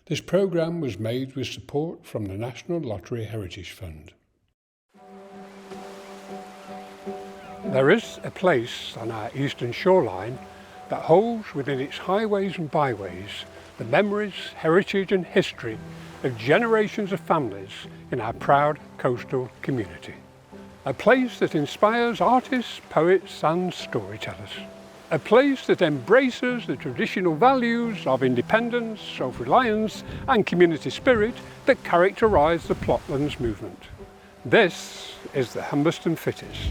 This programme was made with support from the National Lottery Heritage Fund. There is a place on our eastern shoreline that holds within its highways and byways the memories, heritage and history of generations of families in our proud coastal community. A place that inspires artists, poets and storytellers. A place that embraces the traditional values of independence, self-reliance and community spirit that characterise the Plotlands movement. This is the Humberston Fitties.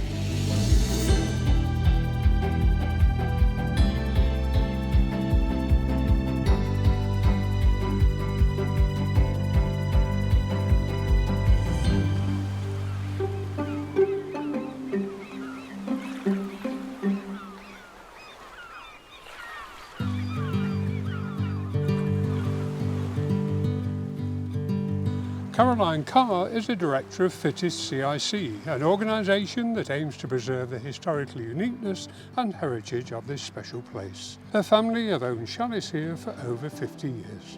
Caroline Carr is the Director of Fitties CIC, an organisation that aims to preserve the historical uniqueness and heritage of this special place. Her family have owned chalets here for over 50 years.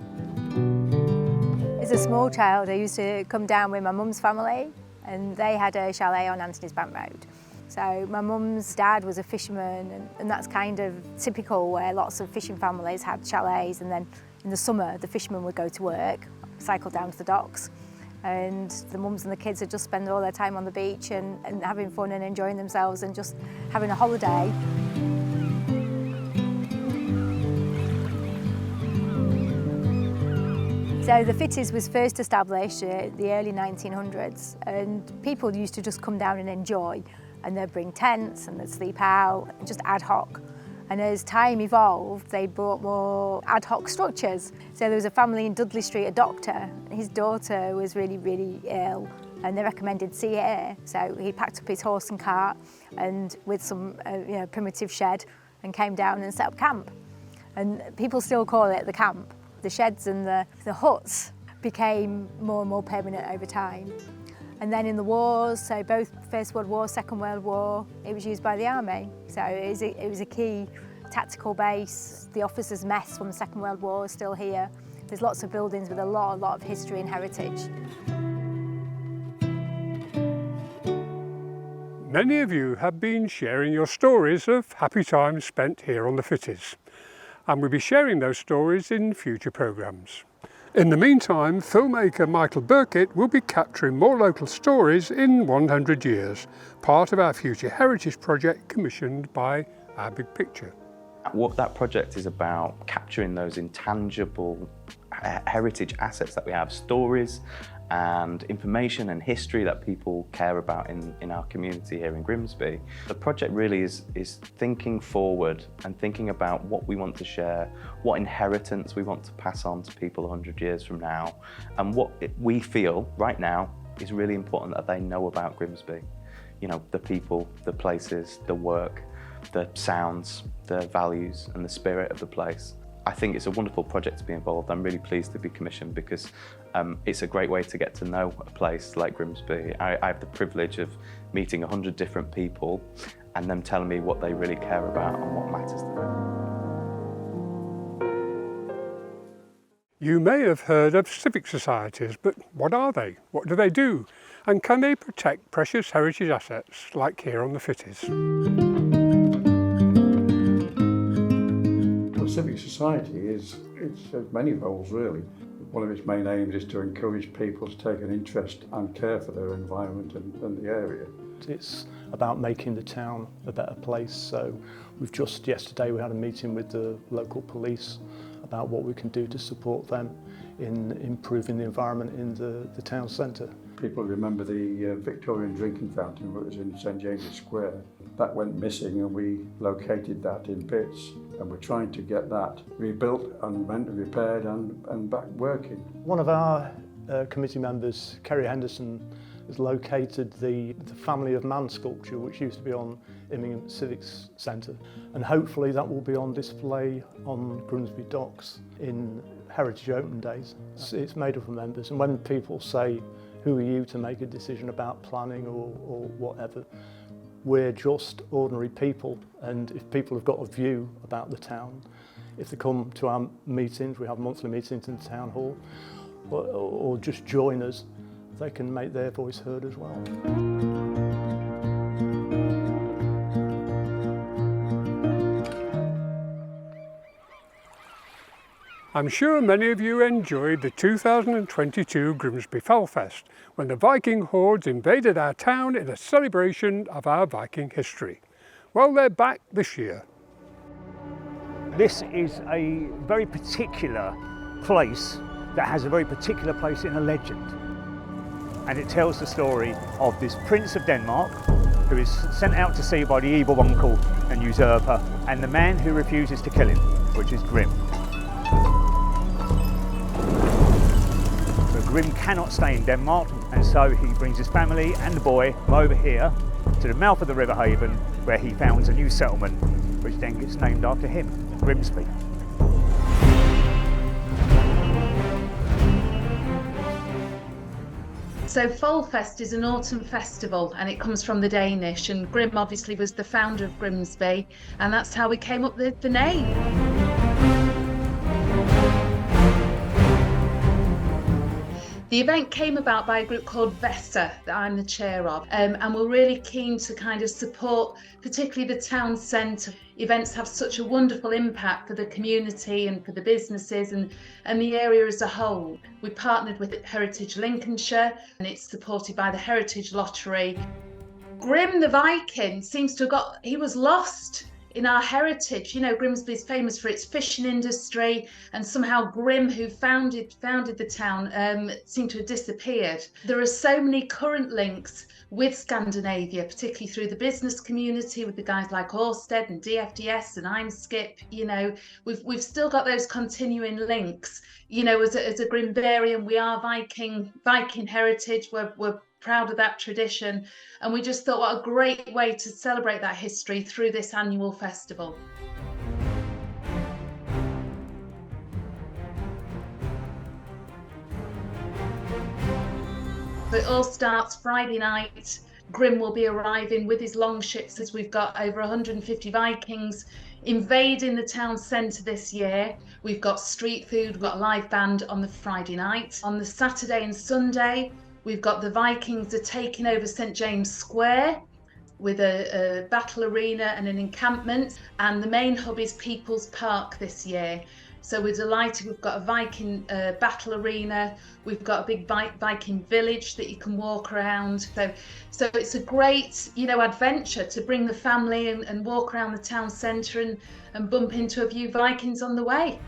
As a small child, I used to come down with my mum's family and they had a chalet on Anthony's Bank Road. So my mum's dad was a fisherman and that's kind of typical where lots of fishing families had chalets, and then in the summer the fishermen would go to work, cycle down to the docks, and the mums and the kids would just spend all their time on the beach and having fun and enjoying themselves and just having a holiday. So the Fitties was first established in the early 1900s, and people used to just come down and enjoy, and they'd bring tents and they'd sleep out, just ad hoc. And as time evolved, they brought more ad hoc structures. So there was a family in Dudley Street, a doctor. His daughter was really, really ill, and they recommended sea air. So he packed up his horse and cart and with some primitive shed and came down and set up camp. And people still call it the camp. The sheds and the huts became more and more permanent over time. And then in the wars, so both First World War, Second World War, it was used by the army. So it was a key tactical base. The officers' mess from the Second World War is still here. There's lots of buildings with a lot of history and heritage. Many of you have been sharing your stories of happy times spent here on the Fitties, and we'll be sharing those stories in future programmes. In the meantime, filmmaker Michael Burkitt will be capturing more local stories in 100 years, part of our future heritage project commissioned by Our Big Picture. What that project is about, capturing those intangible heritage assets that we have, stories and information and history that people care about in our community here in Grimsby. The project really is thinking forward and thinking about what we want to share, what inheritance we want to pass on to people 100 years from now, and what we feel right now is really important that they know about Grimsby. You know, the people, the places, the work, the sounds, the values and the spirit of the place. I think it's a wonderful project to be involved. I'm really pleased to be commissioned because it's a great way to get to know a place like Grimsby. I have the privilege of meeting 100 different people and them telling me what they really care about and what matters to them. You may have heard of civic societies, but what are they? What do they do? And can they protect precious heritage assets like here on the Fitties? Civic society has many roles really. One of its main aims is to encourage people to take an interest and care for their environment and the area. It's about making the town a better place. So yesterday we had a meeting with the local police about what we can do to support them in improving the environment in the town centre. People remember the Victorian drinking fountain that was in St James's Square. That went missing and we located that in bits, and we're trying to get that rebuilt and repaired and back working. One of our committee members, Kerry Henderson, has located the Family of Man sculpture, which used to be on Immingham Civic Centre, and hopefully that will be on display on Grimsby Docks in Heritage Open Days. It's made up of members, and when people say, who are you to make a decision about planning or whatever, we're just ordinary people, and if people have got a view about the town, if they come to our meetings, we have monthly meetings in the town hall, or just join us, they can make their voice heard as well. I'm sure many of you enjoyed the 2022 Grimsby Falfest, when the Viking hordes invaded our town in a celebration of our Viking history. Well, they're back this year. This is a very particular place that has a very particular place in a legend. And it tells the story of this Prince of Denmark who is sent out to sea by the evil uncle and usurper, and the man who refuses to kill him, which is Grim. But Grim cannot stay in Denmark, and so he brings his family and the boy over here to the mouth of the River Haven, where he founds a new settlement, which then gets named after him, Grimsby. So Falfest is an autumn festival, and it comes from the Danish, and Grim obviously was the founder of Grimsby, and that's how we came up with the name. The event came about by a group called Vesta that I'm the chair of, and we're really keen to kind of support particularly the town centre. Events have such a wonderful impact for the community and for the businesses and the area as a whole. We partnered with Heritage Lincolnshire, and it's supported by the Heritage Lottery. Grim the Viking seems to have he was lost in our heritage. You know, Grimsby is famous for its fishing industry, and somehow Grim, who founded the town, seemed to have disappeared. There are so many current links with Scandinavia, particularly through the business community, with the guys like Orsted and DFDS and Imskip. You know, we've still got those continuing links. You know, as a Grimbarian, we are Viking heritage. We're proud of that tradition, and we just thought what a great way to celebrate that history through this annual festival. So it all starts Friday night. Grim will be arriving with his longships, as we've got over 150 Vikings invading the town centre this year. We've got street food, we've got a live band on the Friday night. On the Saturday and Sunday, we've got the Vikings are taking over St James Square with a battle arena and an encampment, and the main hub is People's Park this year. So we're delighted. We've got a Viking battle arena. We've got a big Viking village that you can walk around. So it's a great, you know, adventure to bring the family and walk around the town centre and bump into a few Vikings on the way.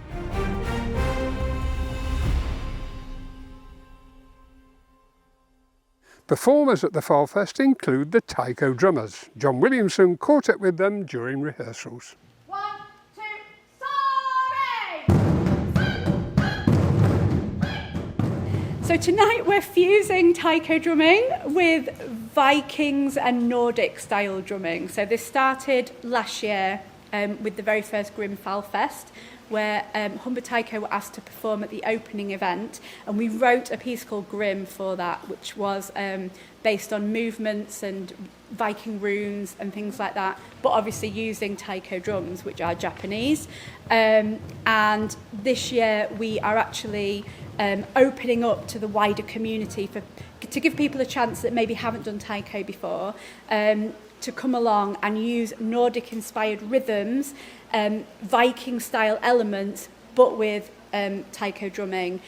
Performers at the Falfest include the Taiko drummers. John Williamson quartet with them during rehearsals. 1, 2, sorry! So tonight we're fusing Taiko drumming with Vikings and Nordic style drumming. So this started last year with the very first Grim Falfest, where Taiko were asked to perform at the opening event, and we wrote a piece called Grim for that, which was based on movements and Viking runes and things like that, but obviously using Taiko drums, which are Japanese. And this year we are actually opening up to the wider community to give people a chance that maybe haven't done Taiko before, to come along and use Nordic-inspired rhythms, Viking-style elements, but with Taiko drumming.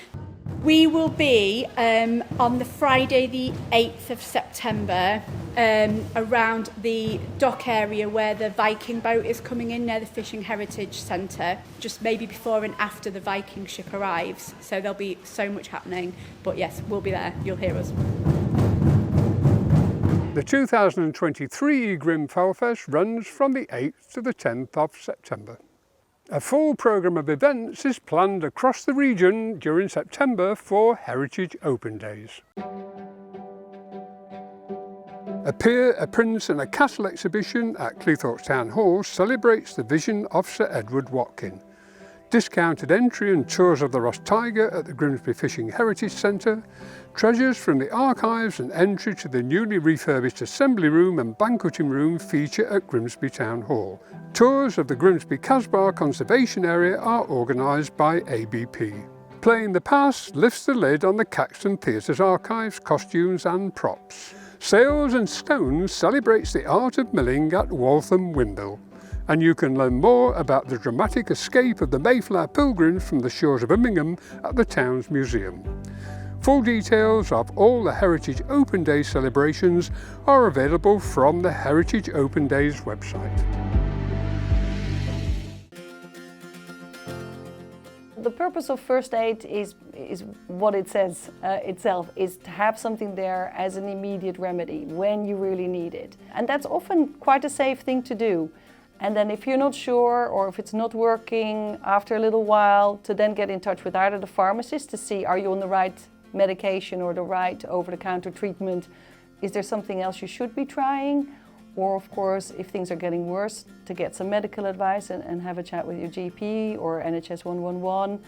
We will be on the Friday the 8th of September around the dock area where the Viking boat is coming in near the Fishing Heritage Centre, just maybe before and after the Viking ship arrives. So there'll be so much happening, but yes, we'll be there, you'll hear us. The 2023 Grim Falfest runs from the 8th to the 10th of September. A full programme of events is planned across the region during September for Heritage Open Days. A Peer, a Prince and a Castle exhibition at Cleethorpes Town Hall celebrates the vision of Sir Edward Watkin. discounted entry and tours of the Ross Tiger at the Grimsby Fishing Heritage Centre, treasures from the archives and entry to the newly refurbished Assembly Room and Banqueting Room feature at Grimsby Town Hall. Tours of the Grimsby Casbah Conservation Area are organised by ABP. Playing the Past lifts the lid on the Caxton Theatre's archives, costumes and props. Sails and Stones celebrates the art of milling at Waltham Windmill. And you can learn more about the dramatic escape of the Mayflower Pilgrims from the shores of Birmingham at the town's museum. Full details of all the Heritage Open Day celebrations are available from the Heritage Open Days website. The purpose of first aid is what it says itself, is to have something there as an immediate remedy when you really need it. And that's often quite a safe thing to do. And then if you're not sure, or if it's not working after a little while, to then get in touch with either the pharmacist to see, are you on the right medication or the right over-the-counter treatment? Is there something else you should be trying? Or of course, if things are getting worse, to get some medical advice and have a chat with your GP or NHS 111.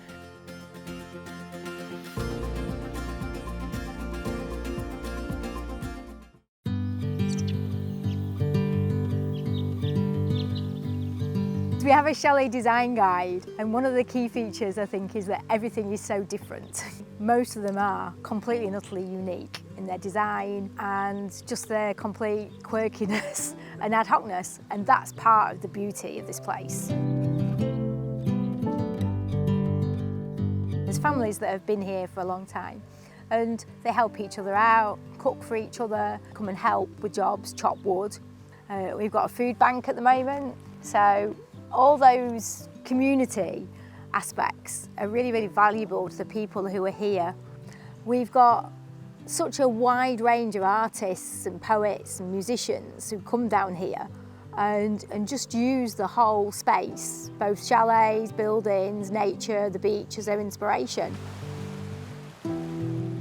We have a chalet design guide, and one of the key features I think is that everything is so different. Most of them are completely and utterly unique in their design and just their complete quirkiness and ad hocness, and that's part of the beauty of this place. There's families that have been here for a long time and they help each other out, cook for each other, come and help with jobs, chop wood. We've got a food bank at the moment, so all those community aspects are really, really valuable to the people who are here. We've got such a wide range of artists and poets and musicians who come down here and just use the whole space, both chalets, buildings, nature, the beach as their inspiration.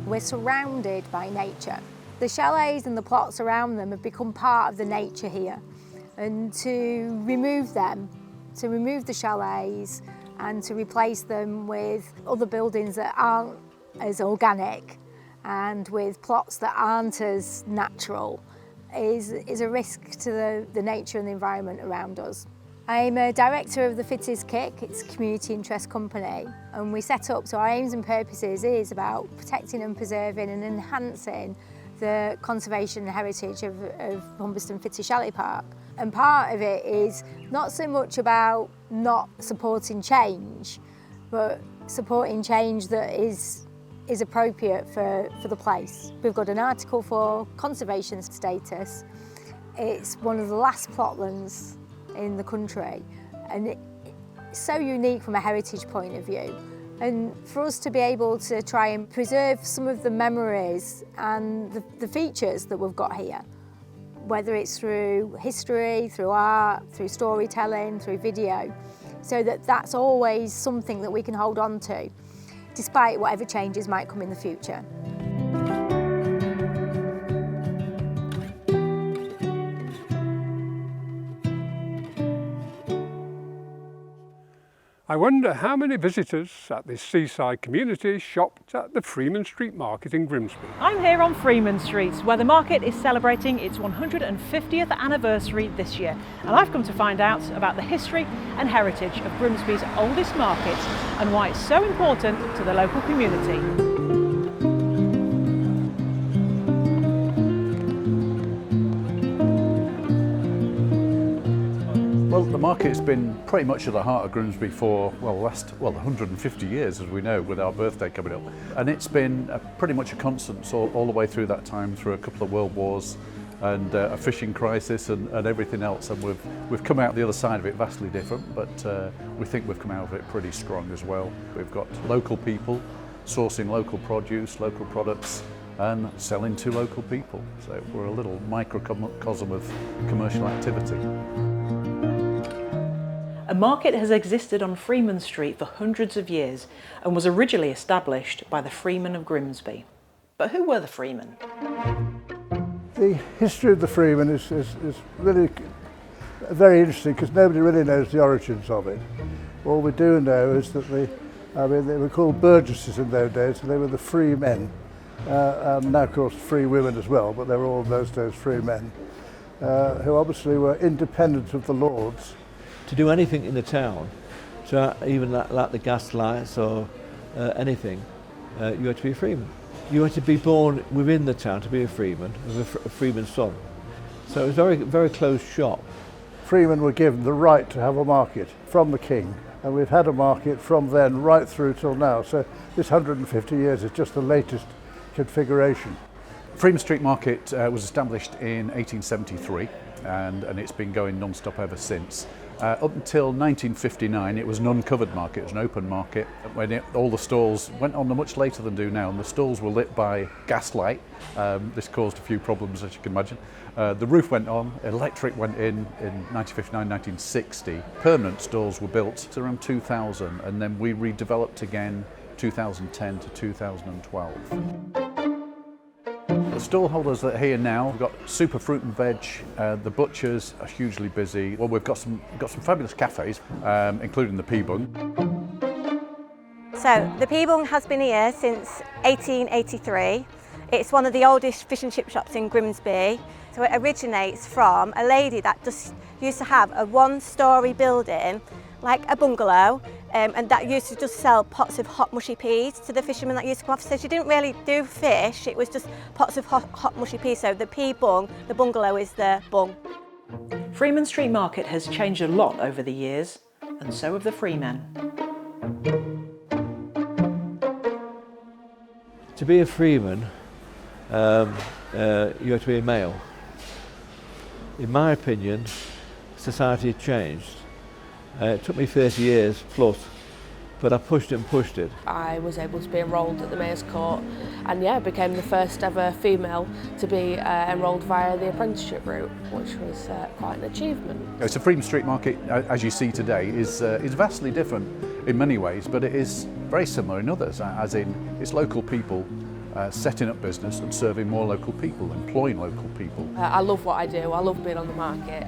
We're surrounded by nature. The chalets and the plots around them have become part of the nature here, and to remove them, to remove the chalets and to replace them with other buildings that aren't as organic and with plots that aren't as natural is a risk to the nature and the environment around us. I'm a director of the Fitties Kick, it's a community interest company, and we set up, so our aims and purposes is about protecting and preserving and enhancing the conservation and heritage of Humberston Fitties Chalet Park. And part of it is not so much about not supporting change, but supporting change that is appropriate for the place. We've got an Article 4 conservation status. It's one of the last plotlands in the country, and it's so unique from a heritage point of view. And for us to be able to try and preserve some of the memories and the features that we've got here, whether it's through history, through art, through storytelling, through video, so that that's always something that we can hold on to, despite whatever changes might come in the future. I wonder how many visitors at this seaside community shopped at the Freeman Street Market in Grimsby. I'm here on Freeman Street, where the market is celebrating its 150th anniversary this year, and I've come to find out about the history and heritage of Grimsby's oldest market and why it's so important to the local community. Well, the market's been pretty much at the heart of Grimsby for, the last 150 years, as we know, with our birthday coming up. And it's been pretty much a constant all the way through that time, through a couple of world wars and a fishing crisis and everything else. And we've come out the other side of it vastly different, but we think we've come out of it pretty strong as well. We've got local people sourcing local produce, local products, and selling to local people. So we're a little microcosm of commercial activity. A market has existed on Freeman Street for hundreds of years and was originally established by the Freemen of Grimsby. But who were the Freemen? The history of the Freemen is really very interesting because nobody really knows the origins of it. All we do know is that they were called burgesses in those days, and they were the free men. And now, of course, free women as well, but they were all in those days free men, who obviously were independent of the lords. To do anything in the town, so even like the gas lights or anything, you had to be a freeman. You had to be born within the town to be a freeman, as a freeman's son. So it was very, very closed shop. Freemen were given the right to have a market from the king, and we've had a market from then right through till now. So this 150 years is just the latest configuration. Freeman Street Market was established in 1873 and it's been going non-stop ever since. Up until 1959 it was an uncovered market, it was an open market. When all the stalls went on much later than do now, and the stalls were lit by gaslight. This caused a few problems, as you can imagine. The roof went on, electric went in 1959, 1960. Permanent stalls were built around 2000, and then we redeveloped again 2010 to 2012. The stall holders that are here now, we've got super fruit and veg. The butchers are hugely busy. Well, we've got some fabulous cafes, including the P-Bung. So the P-Bung has been here since 1883. It's one of the oldest fish and chip shops in Grimsby. So it originates from a lady that just used to have a one-storey building, like a bungalow, and that used to just sell pots of hot mushy peas to the fishermen that used to come off. So she didn't really do fish, it was just pots of hot mushy peas. So the P-Bung, the bungalow is the bung. Freeman Street Market has changed a lot over the years, and so have the Freemen. To be a freeman, you have to be a male. In my opinion, society had changed. It took me 30 years plus, but I pushed it and pushed it. I was able to be enrolled at the Mayor's Court, and yeah, became the first ever female to be enrolled via the apprenticeship route, which was quite an achievement. So Freeman Street Market, as you see today, is vastly different in many ways, but it is very similar in others, as in it's local people setting up business and serving more local people, employing local people. I love what I do. I love being on the market.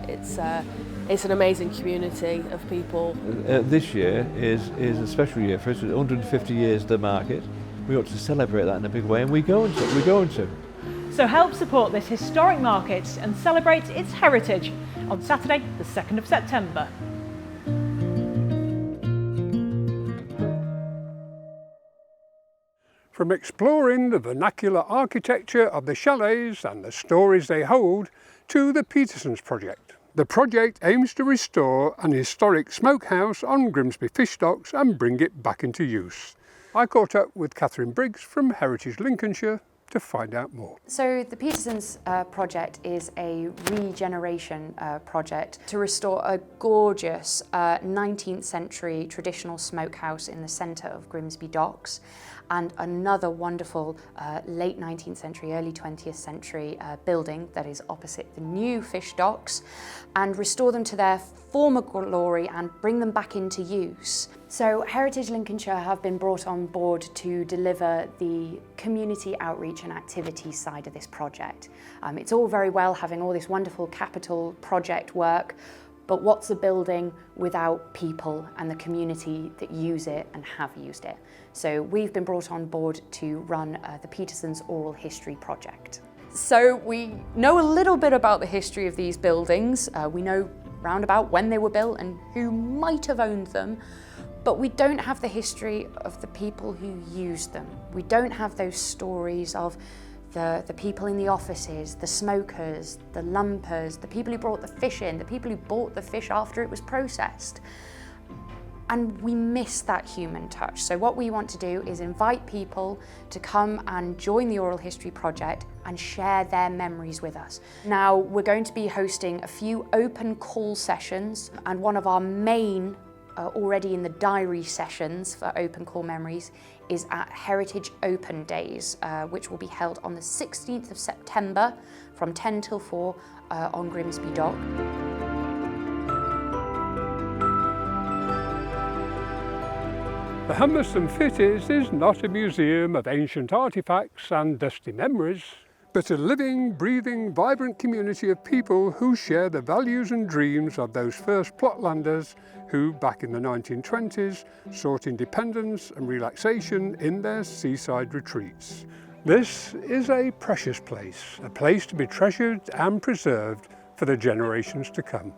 It's an amazing community of people. This year is a special year for us. 150 years of the market. We ought to celebrate that in a big way, and we're going to. So help support this historic market and celebrate its heritage on Saturday, the 2nd of September. From exploring the vernacular architecture of the chalets and the stories they hold, to the Petersons Project. The project aims to restore an historic smokehouse on Grimsby fish docks and bring it back into use. I caught up with Catherine Briggs from Heritage Lincolnshire to find out more. So the Petersons Project is a regeneration project to restore a gorgeous 19th century traditional smokehouse in the centre of Grimsby docks, and another wonderful late 19th century, early 20th century building that is opposite the new fish docks, and restore them to their former glory and bring them back into use. So Heritage Lincolnshire have been brought on board to deliver the community outreach and activity side of this project. It's all very well having all this wonderful capital project work, but what's a building without people and the community that use it and have used it? So we've been brought on board to run the Petersons Oral History Project. So we know a little bit about the history of these buildings. We know round about when they were built and who might have owned them, but we don't have the history of the people who used them. We don't have those stories of the people in the offices, the smokers, the lumpers, the people who brought the fish in, the people who bought the fish after it was processed. And we miss that human touch. So what we want to do is invite people to come and join the Oral History Project and share their memories with us. Now, we're going to be hosting a few open call sessions, and one of our main already in the diary sessions for open call memories is at Heritage Open Days, which will be held on the 16th of September from 10 till 4 on Grimsby Dock. The Humberston Fitties is not a museum of ancient artefacts and dusty memories, but a living, breathing, vibrant community of people who share the values and dreams of those first plotlanders who, back in the 1920s, sought independence and relaxation in their seaside retreats. This is a precious place, a place to be treasured and preserved for the generations to come.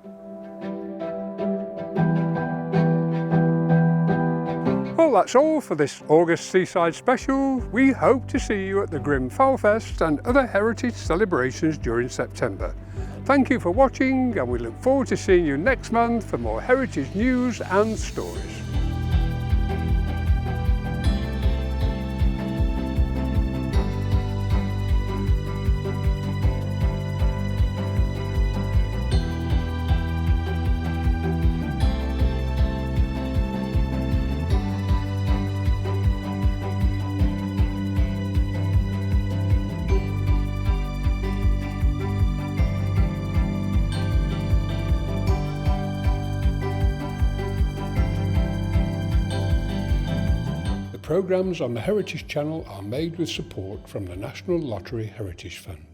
Well, that's all for this August Seaside Special. We hope to see you at the Grim Falfest and other heritage celebrations during September. Thank you for watching, and we look forward to seeing you next month for more heritage news and stories. Programmes on the Heritage Channel are made with support from the National Lottery Heritage Fund.